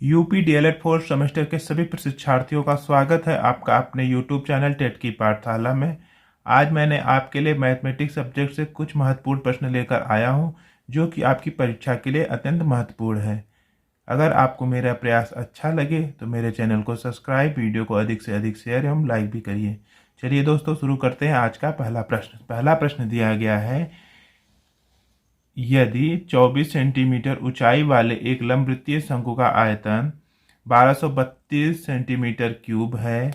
UP DElEd fourth semester के सभी प्रशिक्षार्थियों का स्वागत है आपका अपने यूट्यूब चैनल टेट की पाठशाला में। आज मैंने आपके लिए मैथमेटिक्स सब्जेक्ट से कुछ महत्वपूर्ण प्रश्न लेकर आया हूं, जो कि आपकी परीक्षा के लिए अत्यंत महत्वपूर्ण है। अगर आपको मेरा प्रयास अच्छा लगे तो मेरे चैनल को सब्सक्राइब, वीडियो को अधिक से अधिक शेयर एवं लाइक भी करिए। चलिए दोस्तों, शुरू करते हैं आज का पहला प्रश्न दिया गया है, यदि 24 सेंटीमीटर ऊंचाई वाले एक लंबवृत्तीय शंकु का आयतन 1232 सेंटीमीटर क्यूब है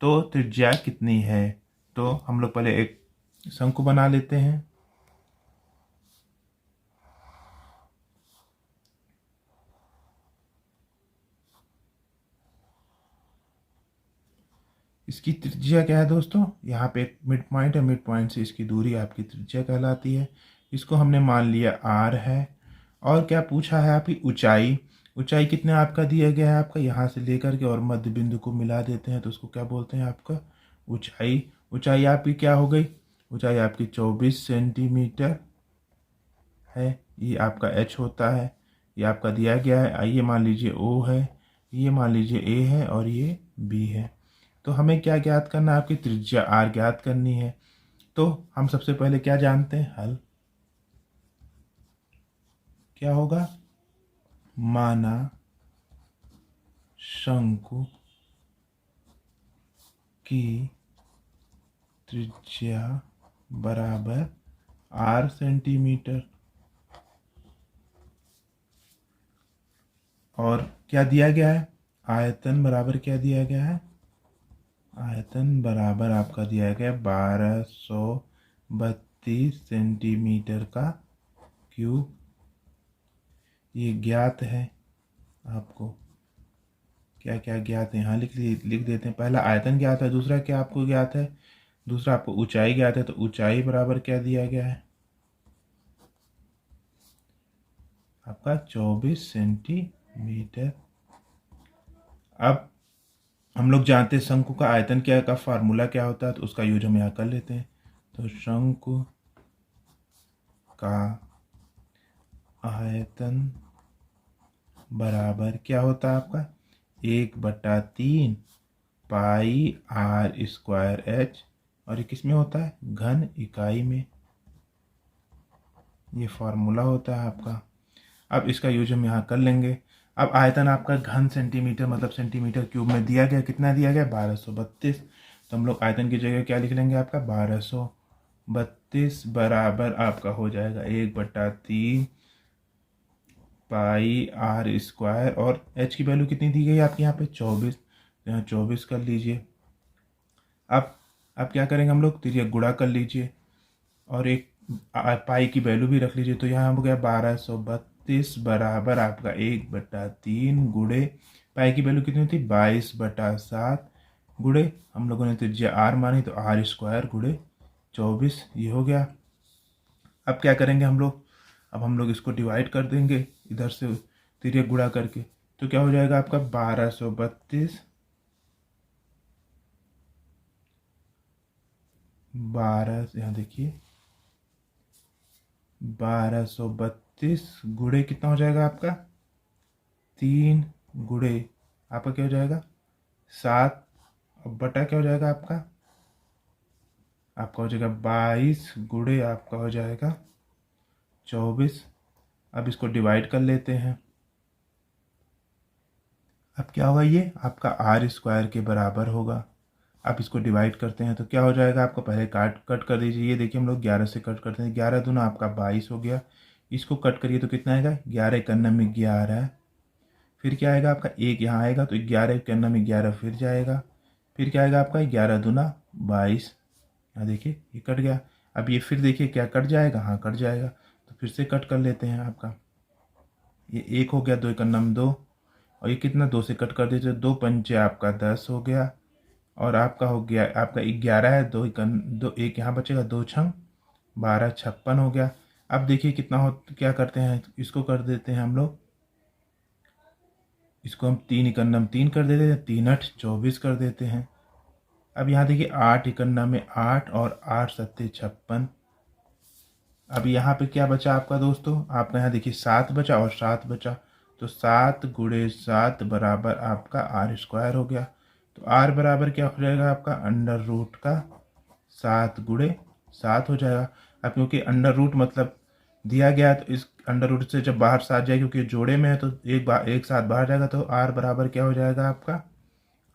तो त्रिज्या कितनी है। तो हम लोग पहले एक शंकु बना लेते हैं। इसकी त्रिज्या क्या है दोस्तों, यहाँ पे एक मिड पॉइंट है, मिड पॉइंट से इसकी दूरी आपकी त्रिज्या कहलाती है। इसको हमने मान लिया r है। और क्या पूछा है, आपकी ऊंचाई। ऊंचाई कितने आपका दिया गया है, आपका यहाँ से लेकर के और मध्य बिंदु को मिला देते हैं तो उसको क्या बोलते हैं, आपका ऊंचाई। ऊंचाई आपकी क्या हो गई, ऊंचाई आपकी 24 सेंटीमीटर है। ये आपका h होता है, ये आपका दिया गया है। ये मान लीजिए O है, ये मान लीजिए A है और ये B है। तो हमें क्या ज्ञात करना है, आपकी त्रिज्या r ज्ञात करनी है। तो हम सबसे पहले क्या जानते हैं, हल क्या होगा, माना शंकु की त्रिज्या बराबर r सेंटीमीटर। और क्या दिया गया है, आयतन बराबर क्या दिया गया है, आयतन बराबर आपका दिया गया 1232 सेंटीमीटर का क्यूब। ये ज्ञात है आपको, क्या क्या ज्ञात है यहाँ लिख देते हैं। पहला आयतन ज्ञात है, दूसरा क्या आपको ज्ञात है, दूसरा आपको ऊंचाई ज्ञात है। तो ऊंचाई बराबर क्या दिया गया है, आपका 24 सेंटीमीटर। अब हम लोग जानते हैं शंकु का आयतन क्या का फार्मूला क्या होता है, तो उसका यूज हम यहाँ कर लेते हैं। तो शंकु का आयतन बराबर क्या होता है आपका 1/3 पाई r स्क्वायर h, और ये किस में होता है, घन इकाई में। ये फार्मूला होता है आपका। अब इसका यूज हम यहाँ कर लेंगे। अब आयतन आपका घन सेंटीमीटर मतलब सेंटीमीटर क्यूब में दिया गया, कितना दिया गया 1232। तो हम लोग आयतन की जगह क्या लिख लेंगे, आपका 1232 बराबर आपका हो जाएगा 1/3 पाई r स्क्वायर, और h की वैल्यू कितनी दी गई आपके यहाँ पे 24, तो यहाँ 24 कर लीजिए। अब क्या करेंगे हम लोग, तो ये गुणा कर लीजिए और एक पाई की वैल्यू भी रख लीजिए। तो यहाँ हो गया 1232 बराबर आपका 1/3 गुणे पाई की वैल्यू कितनी थी 22/7 गुणे हम लोगों ने त्रिज्या r मानी तो r स्क्वायर गुणे 24, ये हो गया। अब क्या करेंगे हम लोग, अब हम लोग इसको डिवाइड कर देंगे इधर से तिर्यक गुणा करके। तो क्या हो जाएगा आपका 1232 यहाँ देखिए 1232 गुणे कितना हो जाएगा आपका 3 गुणे आपका क्या हो जाएगा 7, और बटा क्या हो जाएगा आपका हो जाएगा 22 गुणे आपका हो जाएगा 24। अब इसको डिवाइड कर लेते हैं। अब क्या होगा, ये आपका r स्क्वायर के बराबर होगा। आप इसको डिवाइड करते हैं तो क्या हो जाएगा, आपको पहले कट कर दीजिए। ये देखिए हम लोग 11 से कट करते हैं, 11 दूना आपका 22 हो गया। इसको कट करिए तो कितना आएगा 11 इकन्ना में 11, फिर क्या आएगा आपका एक यहाँ आएगा तो 11 इकन्ना में 11 फिर जाएगा, फिर क्या आएगा आपका 11 दूना 22। यहाँ देखिए ये कट गया। अब ये फिर देखिए क्या कट जाएगा, हाँ कट जाएगा। तो फिर से कट कर लेते हैं। आपका ये एक हो गया, 2 इकन्ना में 2, और ये कितना 2 से कट कर दीजिए, 2 पंचे आपका 10 हो गया, और आपका हो गया आपका 11 है, 2 एक यहाँ बचेगा, 2 छंग 12 56 हो गया। अब देखिए कितना हो, क्या करते हैं इसको कर देते हैं हम लोग, इसको हम 3 इकन्ना में 3 कर देते हैं, 3 8 24 कर देते हैं। अब यहाँ देखिए 8 इकन्ना में 8 और 8 सत्ते 56। अब यहाँ पे क्या बचा आपका दोस्तों, आपका यहाँ देखिए 7 बचा और 7 बचा, तो 7 × 7 बराबर आपका आर स्क्वायर हो गया। तो आर बराबर क्या हो जाएगा आपका अंडर रूट का 7 × 7 हो जाएगा। अब क्योंकि अंडर रूट मतलब दिया गया है, तो इस अंडर रूट से जब बाहर 7 जाएगा, क्योंकि जोड़े में है तो एक साथ बाहर जाएगा, तो आर बराबर क्या हो जाएगा आपका,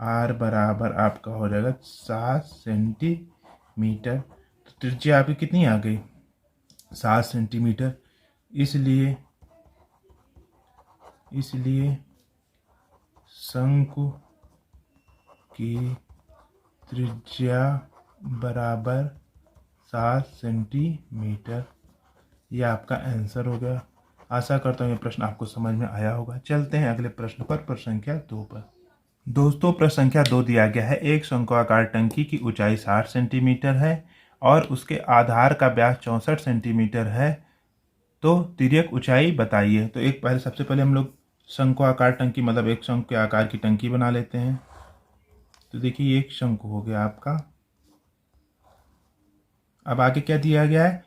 आर बराबर आपका हो जाएगा 7 सेंटीमीटर। तो त्रिज्या आपकी कितनी आ गई, 7 सेंटीमीटर। इसलिए शंकु की त्रिज्या बराबर 7 सेंटीमीटर। यह आपका आंसर हो गया। आशा करता हूँ ये प्रश्न आपको समझ में आया होगा। चलते हैं अगले प्रश्न पर, प्रश्न संख्या 2 पर। दोस्तों प्रश्न संख्या 2 दिया गया है, एक शंक्वाकार टंकी की ऊंचाई 60 सेंटीमीटर है और उसके आधार का व्यास 64 सेंटीमीटर है, तो तिर्यक ऊंचाई बताइए। तो सबसे पहले हम लोग शंक्वाकार टंकी मतलब एक शंकु के आकार की टंकी बना लेते हैं। तो देखिए एक शंकु हो गया आपका। अब आगे क्या दिया गया है,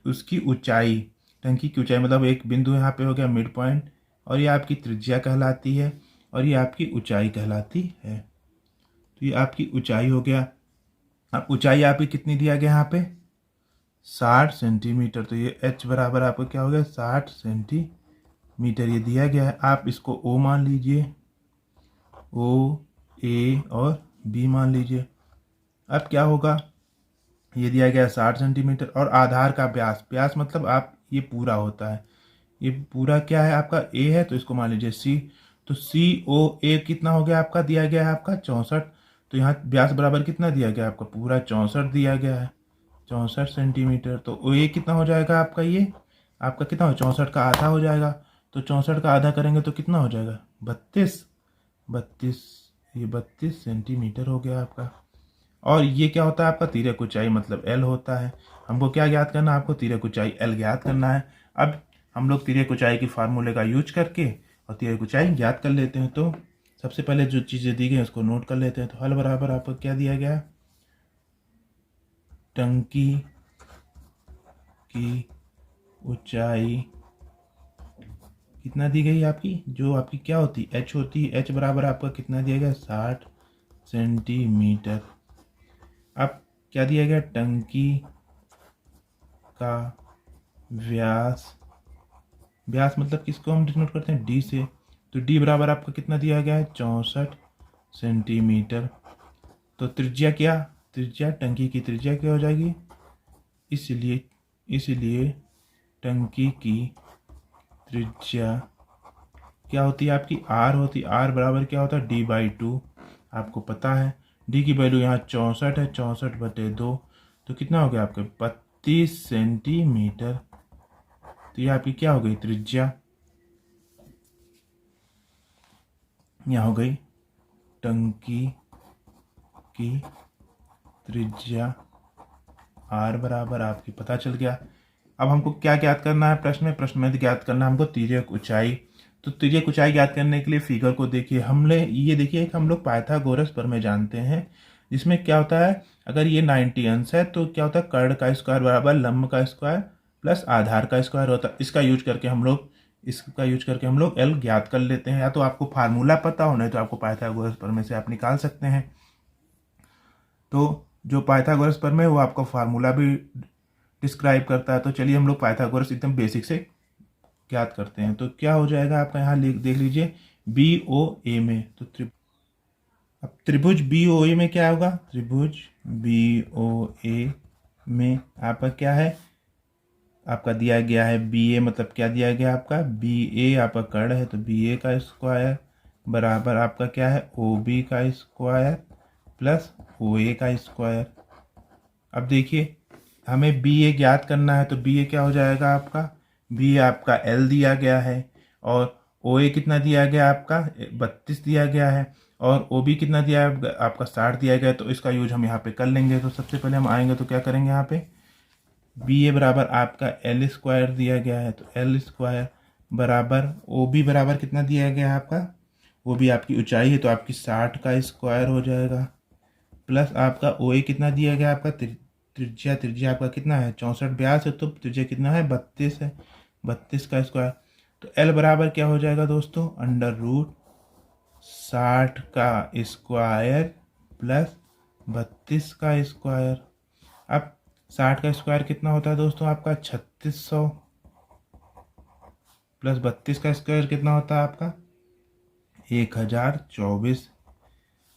उसकी ऊंचाई, टंकी की ऊंचाई मतलब एक बिंदु यहाँ पे हो गया मिड पॉइंट, और ये आपकी त्रिज्या कहलाती है और ये आपकी ऊंचाई कहलाती है। तो ये आपकी ऊंचाई हो गया। अब ऊंचाई आपकी कितनी दिया गया यहाँ पे, 60 सेंटीमीटर। तो ये h बराबर आपको क्या हो गया, 60 सेंटीमीटर ये दिया गया है। आप इसको O मान लीजिए, O, A और B मान लीजिए। अब क्या होगा, ये दिया गया 60 सेंटीमीटर और आधार का व्यास मतलब आप ये पूरा होता है, ये पूरा क्या है आपका A है, तो इसको मान लीजिए C। तो COA कितना हो गया आपका, दिया गया है आपका 64। तो यहाँ व्यास बराबर कितना दिया गया आपका, पूरा 64 दिया गया है, 64 सेंटीमीटर। तो OA कितना हो जाएगा आपका, ये आपका कितना हो, 64 का आधा हो जाएगा। तो 64 का आधा करेंगे तो कितना हो जाएगा, 32 ये 32 सेंटीमीटर हो गया आपका। और ये क्या होता है आपका, तिर्यक ऊंचाई मतलब L होता है। हमको क्या ज्ञात करना है, आपको तिर्यक ऊंचाई L ज्ञात करना है। अब हम लोग तिर्यक ऊंचाई की फार्मूले का यूज करके और तिर्यक ऊंचाई ज्ञात कर लेते हैं। तो सबसे पहले जो चीज़ें दी गई उसको नोट कर लेते हैं। तो हल बराबर आपको क्या दिया गया, टंकी की ऊंचाई कितना दी गई आपकी, जो आपकी क्या होती h होती है, h बराबर आपका कितना दिया गया, 60 सेंटीमीटर। अब क्या दिया गया, टंकी का व्यास मतलब किसको हम डिनोट करते हैं, d से। तो d बराबर आपका कितना दिया गया है, 64 सेंटीमीटर। तो त्रिज्या टंकी की त्रिज्या क्या हो जाएगी, इसलिए टंकी की त्रिज्या क्या होती है आपकी, r होती है। r बराबर क्या होता है, d/2। आपको पता है d की वैल्यू यहाँ 64 है, 64/2। तो कितना हो गया आपके 32 सेंटीमीटर। तो ये आपकी क्या हो गई त्रिज्या, यहाँ हो गई टंकी की त्रिज्या r बराबर आपकी पता चल गया। अब हमको क्या ज्ञात करना है, प्रश्न में ज्ञात करना है हमको तिर्यक ऊंचाई। तो तिर्यक ऊंचाई ज्ञात करने के लिए फिगर को देखिए, ये देखिए हम लोग पाइथागोरस प्रमेय जानते हैं, जिसमें क्या होता है, अगर ये 90 अंश है तो क्या होता है, कर्ण का स्क्वायर बराबर लंब का स्क्वायर प्लस आधार का स्क्वायर होता है। इसका यूज करके हम लोग L ज्ञात कर लेते हैं। या तो आपको फार्मूला पता हो, नहीं तो आपको पाइथागोरस प्रमेय से आप निकाल सकते हैं। तो जो पाइथागोरस प्रमेय वो आपको फार्मूला भी डिस्क्राइब करता है। तो चलिए हम लोग पाइथागोरस एकदम बेसिक से ज्ञात करते हैं। तो क्या हो जाएगा आपका, यहाँ देख लीजिए BOA में। तो अब त्रिभुज BOA में क्या होगा, त्रिभुज BOA में आपका क्या है, आपका दिया गया है BA मतलब क्या दिया गया आपका, BA आपका कर्ण है, तो BA का स्क्वायर बराबर आपका क्या है, OB का स्क्वायर प्लस OA का स्क्वायर। अब देखिए हमें BA ज्ञात करना है, तो BA क्या हो जाएगा आपका, BA आपका L दिया गया है और OA कितना दिया गया आपका 32 दिया गया है और OB कितना दिया है आपका 60 दिया गया है। तो इसका यूज हम यहाँ पे कर लेंगे। तो सबसे पहले हम आएंगे तो क्या करेंगे, यहाँ पे BA बराबर आपका L स्क्वायर दिया गया है, तो L स्क्वायर बराबर OB बराबर कितना दिया गया है आपका, OB आपकी ऊंचाई है तो आपकी 60 का स्क्वायर हो जाएगा प्लस आपका OA कितना दिया गया आपका त्रिज्या आपका कितना है 64 व्यास है, तो त्रिज्या कितना है 32 है, 32 का स्क्वायर। तो एल बराबर क्या हो जाएगा दोस्तों, अंडर रूट 60 का स्क्वायर प्लस 32 का स्क्वायर। अब 60 का स्क्वायर कितना होता है दोस्तों आपका 3600, प्लस 32 का स्क्वायर कितना होता है आपका 1024।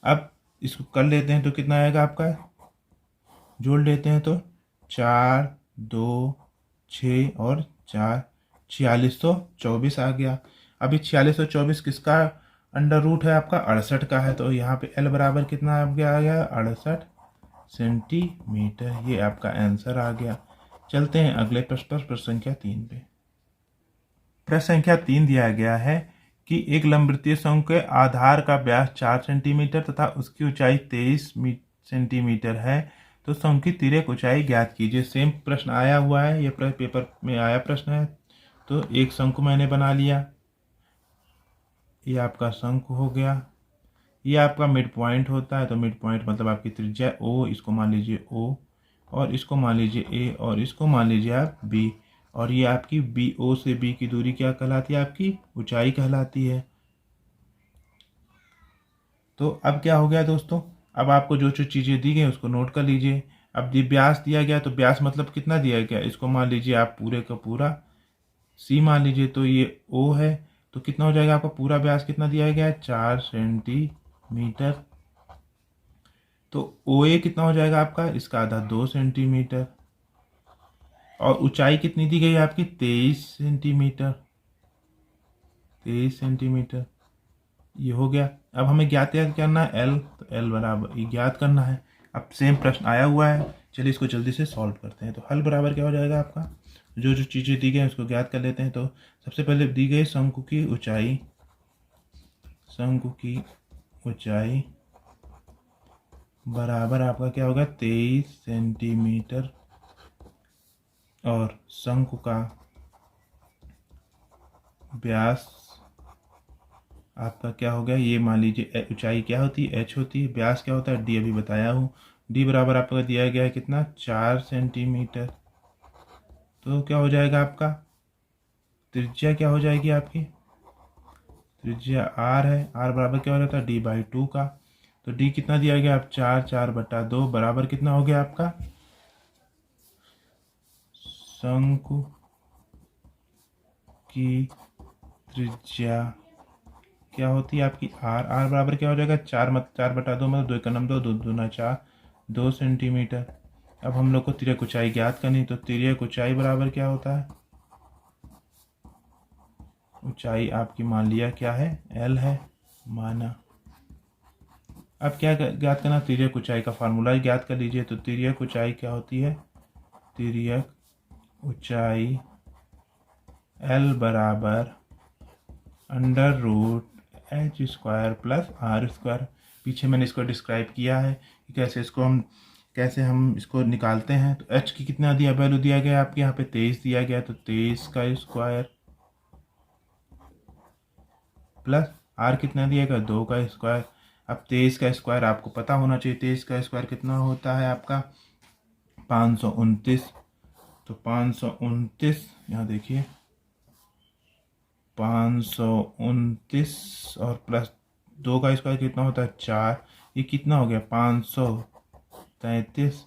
अब इसको कर लेते हैं तो कितना आएगा आपका, जोड़ लेते हैं तो 4 2 6 और 4 4624 आ गया। अभी 4624 किसका अंडर रूट है आपका 68 का है, तो यहाँ पे एल बराबर कितना आ गया 68 सेंटीमीटर। ये आपका आंसर आ गया। चलते हैं अगले प्रश्न पर, प्रश्न संख्या 3 पे। प्रश्न संख्या 3 दिया गया है कि एक लंबवृत्तीय शंकु के आधार का व्यास 4 सेंटीमीटर तथा उसकी ऊंचाई 23 सेंटीमीटर है, तो शंकु की तिर्यक ऊंचाई ज्ञात कीजिए। सेम प्रश्न आया हुआ है, ये पेपर में आया प्रश्न है। तो एक शंकु मैंने बना लिया, ये आपका शंकु हो गया। ये आपका मिड पॉइंट होता है, तो मिड पॉइंट मतलब आपकी त्रिज्या ओ, इसको मान लीजिए ओ, और इसको मान लीजिए ए, और इसको मान लीजिए आप बी, और ये आपकी बी, ओ से बी की दूरी क्या कहलाती है, आपकी ऊंचाई कहलाती है। तो अब क्या हो गया दोस्तों, अब आपको जो जो चीज़ें दी गई उसको नोट कर लीजिए। अब व्यास दिया गया, तो व्यास मतलब कितना दिया गया, इसको मान लीजिए आप पूरे का पूरा सी मान लीजिए, तो ये ओ है, तो कितना हो जाएगा आपका पूरा व्यास कितना दिया गया है 4 सेंटीमीटर। तो ओ ए कितना हो जाएगा आपका, इसका आधा 2 सेंटीमीटर, और ऊंचाई कितनी दी गई है आपकी 23 सेंटीमीटर, 23 सेंटीमीटर। ये हो गया। अब हमें ज्ञात करना है एल, तो एल बराबर ये ज्ञात करना है। अब सेम प्रश्न आया हुआ है, चलिए इसको जल्दी से सॉल्व करते हैं। तो हल बराबर क्या हो जाएगा आपका, जो जो चीज़ें दी गई हैं उसको ज्ञात कर लेते हैं। तो सबसे पहले दी गई शंकु की ऊंचाई, शंकु की ऊंचाई बराबर आपका क्या होगा 23 सेंटीमीटर, और शंकु का व्यास आपका क्या हो गया, ये मान लीजिए ऊंचाई क्या होती है एच होती है, व्यास क्या होता है डी, अभी बताया हूँ। डी बराबर आपका दिया गया है कितना 4 सेंटीमीटर। तो क्या हो जाएगा आपका त्रिज्या, क्या हो जाएगी आपकी त्रिज्या आर है, आर बराबर क्या हो जाता है D/2 का। तो डी कितना दिया गया आप 4/2 बराबर कितना हो गया आपका शंकु की त्रिज्या क्या होती है आपकी आर, आर बराबर क्या हो जाएगा 4/2 मतलब 2 का नम 2, 2 दूना 4, 2 सेंटीमीटर। अब हम लोग को तिर्यक ऊंचाई ज्ञात करनी, तो तिर्यक ऊंचाई बराबर क्या होता है, ऊंचाई आपकी मान लिया क्या है एल है माना। अब क्या ज्ञात करना, तिर्यक ऊंचाई का फार्मूला ज्ञात कर लीजिए। तो तिर्यक ऊंचाई क्या होती है, तिर्यक ऊंचाई एल बराबर under root H square plus R square. पीछे मैंने इसको डिस्क्राइब किया है कि कैसे हम इसको निकालते हैं। तो एच की कितना दिया वैल्यू दिया गया आपके यहाँ पे 23 दिया गया, तो 23 का स्क्वायर प्लस आर कितना दिया गया 2 का स्क्वायर। अब 23 का स्क्वायर आपको पता होना चाहिए, 23 का स्क्वायर कितना होता है आपका 529। तो 529 यहाँ देखिए 529 और प्लस 2 का स्क्वायर कितना होता है 4, ये कितना हो गया 533।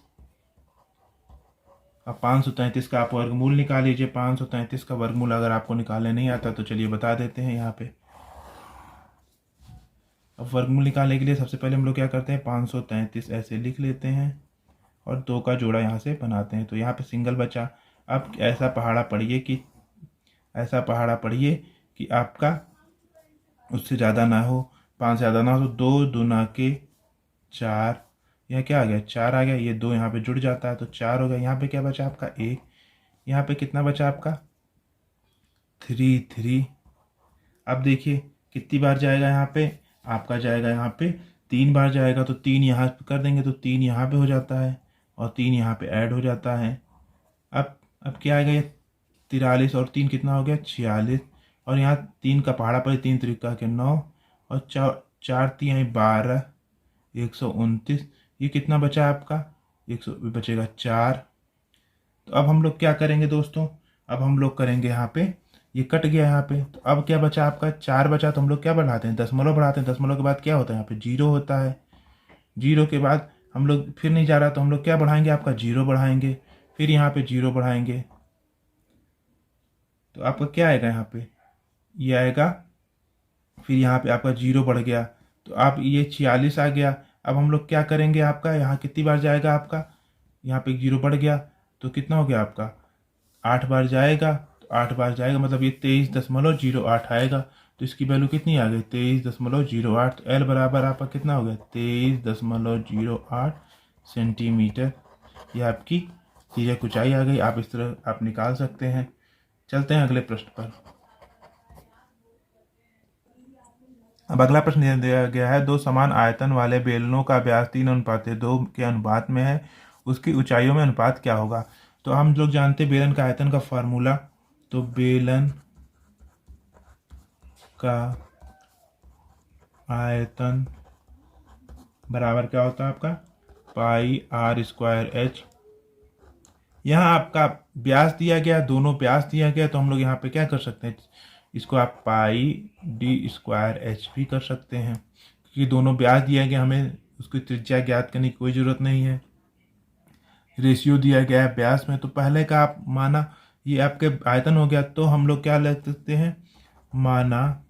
अब 533 का आप वर्गमूल निकाल लीजिए। 533 का वर्गमूल अगर आपको निकालने नहीं आता तो चलिए बता देते हैं यहाँ पे। अब वर्गमूल निकालने के लिए सबसे पहले हम लोग क्या करते हैं 533 ऐसे लिख लेते हैं और 2 का जोड़ा यहाँ से बनाते हैं, तो यहाँ पे सिंगल बचा। अब ऐसा पहाड़ा पढ़िए कि आपका उससे ज़्यादा ना हो, 5 से ज़्यादा ना हो, तो 2 दूना के 4, यह क्या आ गया 4 आ गया, ये 2 यहाँ पे जुड़ जाता है तो 4 हो गया। यहाँ पे क्या बचा आपका 1, यहाँ पे कितना बचा आपका 3। अब देखिए कितनी बार जाएगा यहाँ पे आपका, जाएगा यहाँ पे 3 बार जाएगा, तो 3 यहाँ पे कर देंगे तो 3 यहाँ पे हो जाता है और 3 यहाँ पे ऐड हो जाता है। अब क्या आएगा, ये 43 और 3 कितना हो गया 46, और यहाँ 3 का पहाड़ा पर 3 त्रिका के 9 और 4 3 12, 129। ये कितना बचा आपका 100 बचेगा 4। तो अब हम लोग क्या करेंगे दोस्तों, अब हम लोग करेंगे यहाँ पे ये कट गया यहाँ पे। तो अब क्या बचा आपका, 4 बचा। तो हम लोग क्या बढ़ाते हैं, दशमलव बढ़ाते हैं। दशमलव के बाद क्या होता है, यहाँ पे 0 होता है। 0 के बाद हम लोग फिर नहीं जा रहा, तो हम लोग क्या बढ़ाएंगे, आपका 0 बढ़ाएंगे, फिर यहाँ पे 0 बढ़ाएंगे। तो आपका क्या आएगा यहाँ पे, ये आएगा। फिर यहाँ पे आपका 0 बढ़ गया, तो आप ये 46 आ गया। अब हम लोग क्या करेंगे, आपका यहाँ कितनी बार जाएगा, आपका यहाँ पे 0 बढ़ गया, तो कितना हो गया आपका, 8 बार जाएगा। तो 8 बार जाएगा मतलब ये 23.08 आएगा। तो इसकी वैल्यू कितनी आ गई, 23.08। तो एल बराबर आपका कितना हो गया, 23.08 सेंटीमीटर। ये आपकी तिर्यक ऊंचाई आ गई। आप इस तरह आप निकाल सकते हैं। चलते हैं अगले प्रश्न पर। अब अगला प्रश्न दिया गया है, दो समान आयतन वाले बेलनों का व्यास 3:2 के अनुपात में है, उसकी ऊंचाइयों में अनुपात क्या होगा। तो हम लोग जानते हैं बेलन का आयतन का फार्मूला। तो बेलन का आयतन बराबर क्या होता है आपका, पाई आर स्क्वायर एच। यहाँ आपका व्यास दिया गया, दोनों व्यास दिया गया, तो हम लोग यहाँ पे क्या कर सकते हैं, इसको आप पाई डी स्क्वायर एच भी कर सकते हैं, क्योंकि दोनों व्यास दिया गया, हमें उसकी त्रिज्या ज्ञात करने की कोई ज़रूरत नहीं है। रेशियो दिया गया है व्यास में, तो पहले का आप माना ये आपके आयतन हो गया, तो हम लोग क्या लिख सकते हैं, माना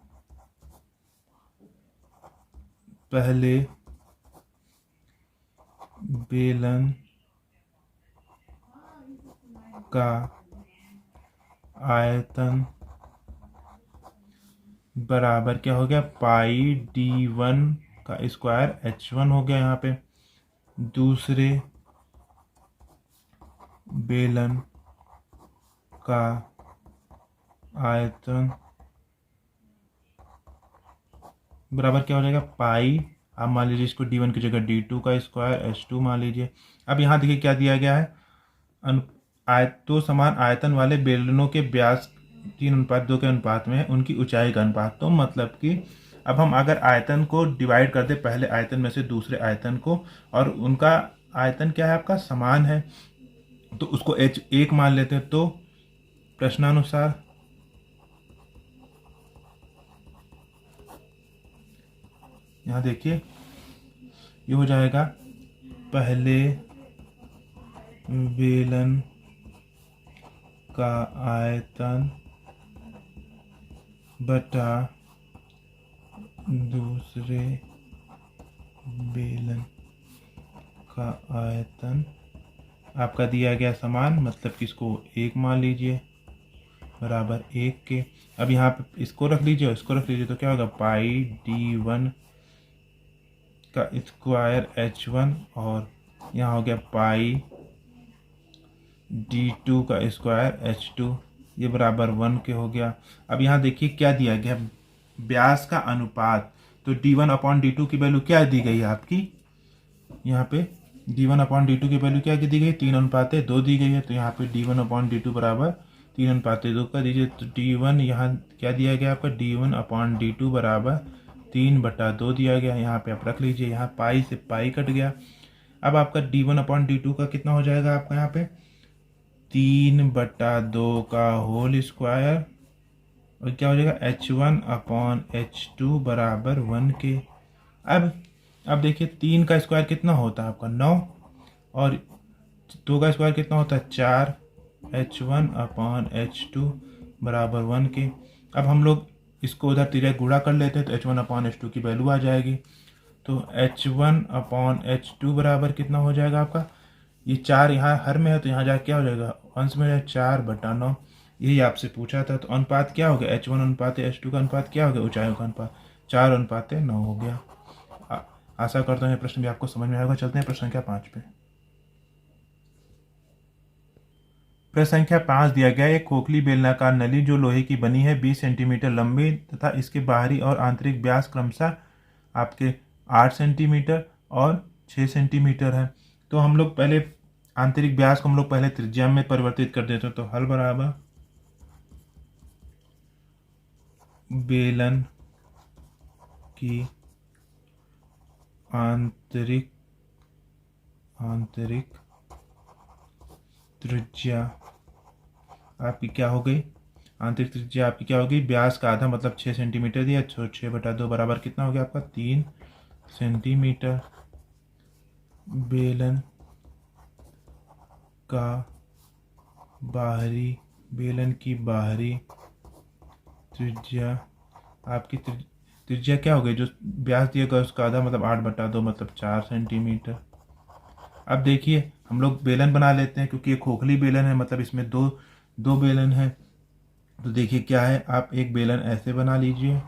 पहले बेलन का आयतन बराबर क्या हो गया, पाई d1 का स्क्वायर h1 हो गया। यहाँ पे दूसरे बेलन का आयतन बराबर क्या हो जाएगा, पाई, आप मान लीजिए इसको d1 की जगह d2 का स्क्वायर h2 मान लीजिए। अब यहाँ देखिए क्या दिया गया है, दो समान आयतन वाले बेलनों के व्यास 3:2 के अनुपात में है, उनकी ऊंचाई का अनुपात। तो मतलब कि अब हम अगर आयतन को डिवाइड कर दे, पहले आयतन में से दूसरे आयतन को, और उनका आयतन क्या है आपका, समान है, तो उसको h1 मान लेते हैं। तो प्रश्नानुसार यहाँ देखिए ये हो जाएगा, पहले बेलन का आयतन बटा दूसरे बेलन का आयतन आपका दिया गया समान, मतलब कि इसको 1 मान लीजिए, बराबर 1 के। अब यहाँ पे इसको रख लीजिए, इसको रख लीजिए, तो क्या होगा, पाई d1 का स्क्वायर h1, और यहाँ हो गया पाई d2 का स्क्वायर h2, ये बराबर 1 के हो गया। अब यहाँ देखिए क्या दिया गया, व्यास का अनुपात। तो d1/d2 की वैल्यू क्या दी गई है आपकी, यहाँ पे d1/d2 की वैल्यू क्या दी गई, 3:2 दी गई है। तो यहाँ पे d1/d2 बराबर 3:2 कर दीजिए। तो d1 यहाँ क्या दिया गया आपका, d1/d2 बराबर 3/2 दिया गया। यहाँ पे आप रख लीजिए, यहाँ पाई से पाई कट गया। अब आपका d1/d2 का कितना हो जाएगा आपका, यहाँ पे 3/2 का होल स्क्वायर, और क्या हो जाएगा, h1/h2 बराबर 1 के। अब देखिए 3 का स्क्वायर कितना होता है आपका 9, और 2 का स्क्वायर कितना होता है 4, h1/h2 बराबर 1 के। अब हम लोग इसको उधर तिर्यक गुणा कर लेते हैं, तो h1/h2 की वैल्यू आ जाएगी। तो h1/h2 बराबर कितना हो जाएगा आपका, ये 4 यहाँ हर में है, तो यहाँ जाके क्या हो जाएगा, अंश में है 4/9। यही आपसे पूछा था। तो अनुपात क्या हो गया, h1/h2 का अनुपात क्या हो गया, ऊंचाइयों का अनुपात 4:9 हो गया। आशा करता हूँ ये प्रश्न भी आपको समझ में आएगा। चलते हैं प्रश्न संख्या 5 पे। प्रश्न संख्या 5 दिया गया, एक खोखली बेलनाकार नली जो लोहे की बनी है 20 सेंटीमीटर लंबी तथा इसके बाहरी और आंतरिक व्यास क्रमशः आपके 8 सेंटीमीटर और 6 सेंटीमीटर है। तो हम लोग पहले आंतरिक व्यास को हम लोग पहले त्रिज्या में परिवर्तित कर देते हैं। तो हल बराबर बेलन की आंतरिक त्रिज्या आपकी क्या हो गई, आंतरिक त्रिज्या आपकी क्या होगी, व्यास का आधा मतलब 6 सेंटीमीटर दिया, 6/2 बराबर कितना हो गया आपका 3 सेंटीमीटर। बेलन का बाहरी बेलन की बाहरी त्रिज्या आपकी त्रिज्या क्या हो गई, जो व्यास दिया गया उसका आधा मतलब 8/2 मतलब 4 सेंटीमीटर। अब देखिए हम लोग बेलन बना लेते हैं, क्योंकि ये खोखली बेलन है, मतलब इसमें दो दो बेलन है। तो देखिए क्या है, आप एक बेलन ऐसे बना लीजिए,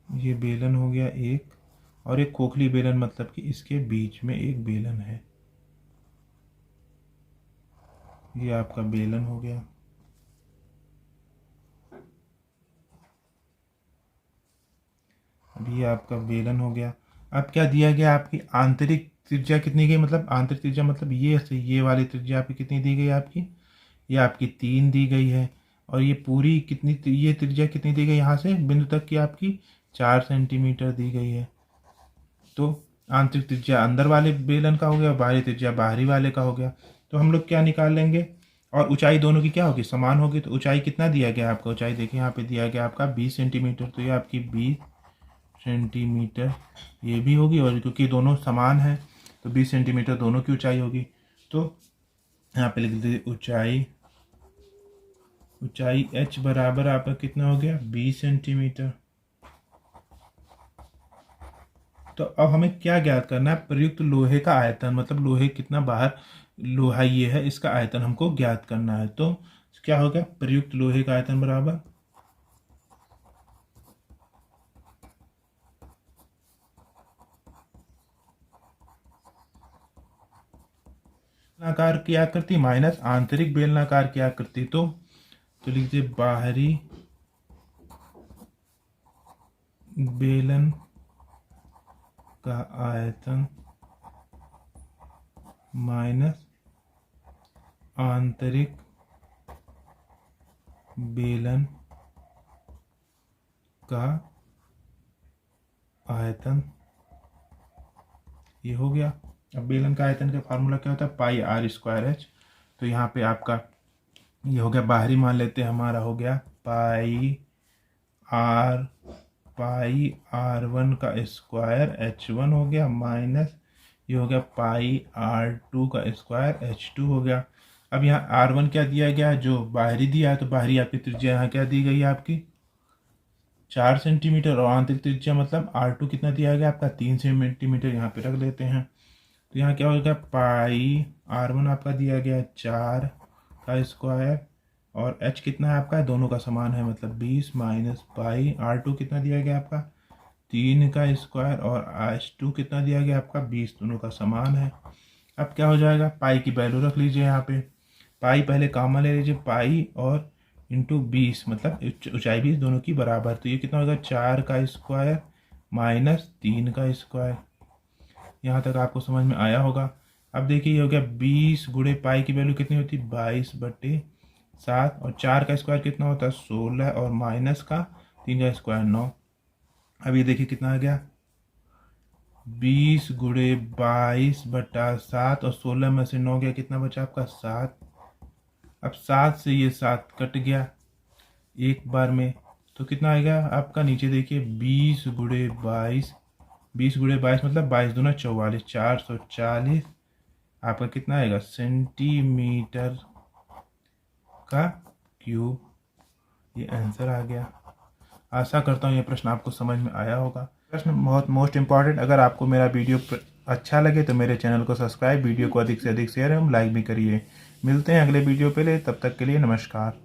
ये बेलन हो गया एक, और एक खोखली बेलन मतलब कि इसके बीच में एक बेलन है, ये आपका बेलन हो गया। अब ये आपका बेलन हो गया। अब क्या दिया गया, आपकी आंतरिक त्रिज्या कितनी गई, मतलब आंतरिक त्रिज्या मतलब ये वाली त्रिज्या आपकी कितनी दी गई, आपकी ये आपकी 3 दी गई है। और ये पूरी कितनी, ये त्रिज्या कितनी दी गई, यहाँ से बिंदु तक की आपकी 4 सेंटीमीटर दी गई है। तो आंतरिक त्रिज्या अंदर वाले बेलन का हो गया, बाहरी त्रिज्या बाहरी वाले का हो गया। तो हम लोग क्या निकाल लेंगे, और ऊंचाई दोनों की क्या होगी, समान होगी। तो ऊंचाई कितना दिया गया आपका, ऊंचाई देखिए यहाँ पे दिया गया आपका 20 सेंटीमीटर, तो ये आपकी 20 सेंटीमीटर ये भी होगी, और क्योंकि दोनों समान है तो 20 सेंटीमीटर दोनों की ऊंचाई होगी। तो यहाँ पे लिख दीजिए ऊंचाई h बराबर आपका कितना हो गया 20 सेंटीमीटर। तो अब हमें क्या ज्ञात करना है, प्रयुक्त लोहे का आयतन, मतलब लोहे कितना बाहर लोहा ये है, इसका आयतन हमको ज्ञात करना है। तो क्या हो गया, प्रयुक्त लोहे का आयतन बराबर बेलनाकार की आकृति माइनस आंतरिक बेलनाकार की आकृति। तो लिखिए बाहरी बेलन का आयतन माइनस आंतरिक बेलन का आयतन, ये हो गया। अब बेलन का आयतन का फार्मूला क्या होता है, पाई आर स्क्वायर एच। तो यहाँ पे आपका ये हो गया, बाहरी मान लेते हैं, हमारा हो गया पाई आर वन का स्क्वायर H1 हो गया, माइनस ये हो गया पाई R2 का स्क्वायर H2 हो गया। अब यहाँ R1 क्या दिया गया है, जो बाहरी दिया है, तो बाहरी आपकी त्रिज्या यहाँ क्या दी गई है आपकी 4 सेंटीमीटर, और आंतरिक त्रिज्या मतलब R2 कितना दिया गया आपका 3 सेंटीमीटर, यहाँ पे रख लेते हैं। तो यहाँ क्या हो गया, पाई R1 आपका दिया गया 4 का स्क्वायर, और h कितना है आपका, दोनों का समान है मतलब 20, माइनस पाई R2 कितना दिया गया आपका 3 का स्क्वायर, और H2 कितना दिया गया आपका 20, दोनों का समान है। अब क्या हो जाएगा, पाई की वैल्यू रख लीजिए यहाँ पे, पाई पहले कॉमन ले लीजिए, पाई और इंटू 20 मतलब ऊंचाई भी दोनों की बराबर। तो ये कितना होगा 4 का स्क्वायर माइनस 3 का स्क्वायर। यहाँ तक आपको समझ में आया होगा। अब देखिए ये हो गया 20 गुणे पाई की वैल्यू कितनी होती है 22/7, और 4 का स्क्वायर कितना होता है 16, और माइनस का 3 का स्क्वायर 9। अब ये देखिए कितना आ गया 20 गुणे 22/7, और 16 में से 9 गया, कितना बचा आपका 7। अब 7 से ये 7 कट गया एक बार में, तो कितना आएगा आपका, नीचे देखिए 20 गुणे 22, 20 गुणे 22 मतलब 22 दूना 44, 440 आपका कितना आएगा सेंटीमीटर का क्यूब। ये आंसर आ गया। आशा करता हूँ ये प्रश्न आपको समझ में आया होगा। प्रश्न बहुत मोस्ट इम्पॉर्टेंट, अगर आपको मेरा वीडियो अच्छा लगे तो मेरे चैनल को सब्सक्राइब, वीडियो को अधिक से अधिक शेयर एवं लाइक भी करिए। मिलते हैं अगले वीडियो पे, तब तक के लिए नमस्कार।